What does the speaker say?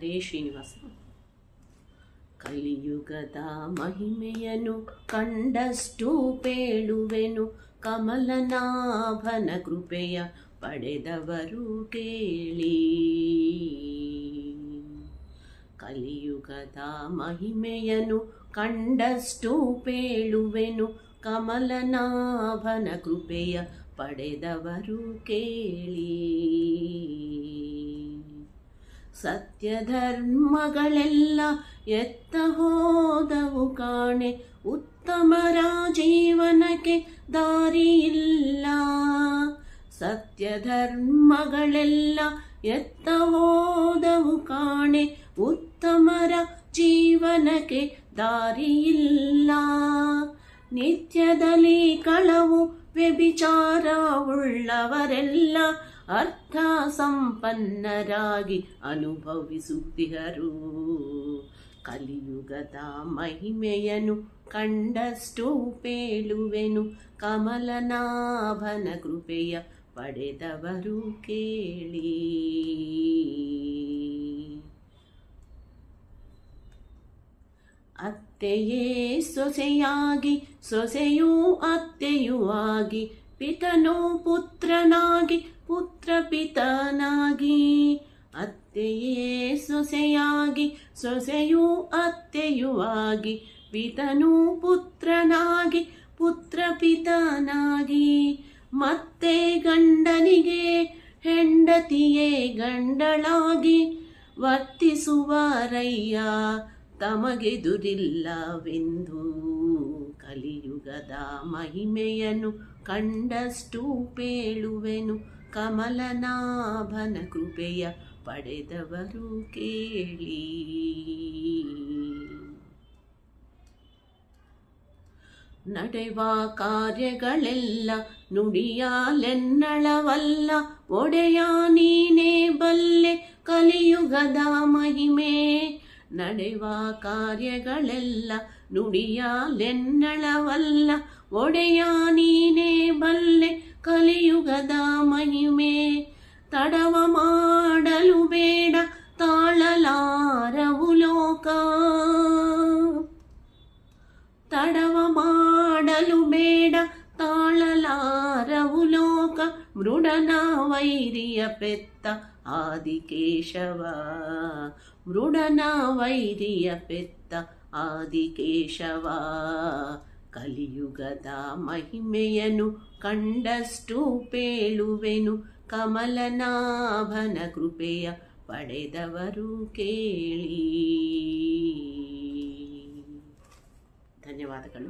ಹರೇ ಶ್ರೀನಿವಾಸ. ಕಲಿಯುಗದ ಮಹಿಮೆಯನು ಕಂಡಷ್ಟು ಪೇಳುವೆನು, ಕಮಲನಾಭನ ಕೃಪೆಯ ಪಡೆದವರು ಕೇಳಿ. ಕಲಿಯುಗದ ಮಹಿಮೆಯನು ಕಂಡಷ್ಟು ಪೇಳುವೆನು, ಕಮಲನಾಭನ ಕೃಪೆಯ ಪಡೆದವರು ಕೇಳಿ. ಸತ್ಯಧರ್ಮಗಳೆಲ್ಲ ಎತ್ತ ಹೋದವು ಕಾಣೆ, ಉತ್ತಮರ ಜೀವನಕ್ಕೆ ದಾರಿಯಿಲ್ಲ. ಸತ್ಯಧರ್ಮಗಳೆಲ್ಲ ಎತ್ತ ಹೋದವು ಕಾಣೆ, ಉತ್ತಮರ ಜೀವನಕ್ಕೆ ದಾರಿಯಿಲ್ಲ. ನಿತ್ಯದಲ್ಲಿ ಕಳವು ವ್ಯಭಿಚಾರ ಉಳ್ಳವರೆಲ್ಲ ಅರ್ಥ ಸಂಪನ್ನರಾಗಿ ಅನುಭವಿಸುತ್ತಿಹರು. ಕಲಿಯುಗದ ಮಹಿಮೆಯನು ಕಂಡಷ್ಟು ಪೇಳುವೆನು, ಕಮಲನಾಭನ ಕೃಪೆಯ ಪಡೆದವರು ಕೇಳಿ. ಅತ್ತೆಯೇ ಸೊಸೆಯಾಗಿ, ಸೊಸೆಯೂ ಅತ್ತೆಯೂ ಆಗಿ, ಪಿತನೂ ಪುತ್ರನಾಗಿ, ಪುತ್ರ ಪಿತನಾಗಿ. ಅತ್ತೆಯೇ ಸೊಸೆಯಾಗಿ, ಸೊಸೆಯೂ ಅತ್ತೆಯೂ ಆಗಿ, ಪಿತನೂ ಪುತ್ರನಾಗಿ, ಪುತ್ರ ಪಿತನಾಗಿ. ಮತ್ತೆ ಗಂಡನಿಗೆ ಹೆಂಡತಿಯೇ ಗಂಡಳಾಗಿ ವರ್ತಿಸುವರಯ್ಯ, ತಮಗೆದುರಿಲ್ಲವೆಂದು. ಕಲಿಯುಗದ ಮಹಿಮೆಯನು ಕಂಡಷ್ಟು ಪೇಳುವೆನು, ಕಮಲನಾಭನ ಕೃಪೆಯ ಪಡೆದವರು ಕೇಳಿ. ನಡೆವ ಕಾರ್ಯಗಳೆಲ್ಲ ನುಡಿಯಾಲೆನ್ನಳವಲ್ಲ, ಒಡೆಯ ನೀನೇ ಬಲ್ಲೆ ಕಲಿಯುಗದ ಮಹಿಮೆ. ನಡೆವ ಕಾರ್ಯಗಳೆಲ್ಲ ನುಡಿಯಾಲೆನ್ನಳವಲ್ಲ, ಒಡೆಯ ನೀನೇ ಬಲ್ಲೆ ಕಲಿಯುಗದ ಮಹಿಮೆ. ತಡವ ಮಾಡಲು ಬೇಡ ತಾಳಲಾರವು ಲೋಕ, ತಡವ ಮಾಡಲು ಬೇಡ ತಾಳಲಾರವು ಲೋಕ. ಮೃಡನ ವೈರಿಯ ಪೆತ್ತ ಆದಿಕೇಶವ, ಮೃಡನ ವೈರಿಯ ಪೆತ್ತ ಆದಿಕೇಶವ. ಕಲಿಯುಗದ ಮಹಿಮೆಯನು ಕಂಡಷ್ಟು ಪೇಳುವೆನು, ಕಮಲನಾಭನ ಕೃಪೆಯ ಪಡೆದವರು ಕೇಳಿ. ಧನ್ಯವಾದಗಳು.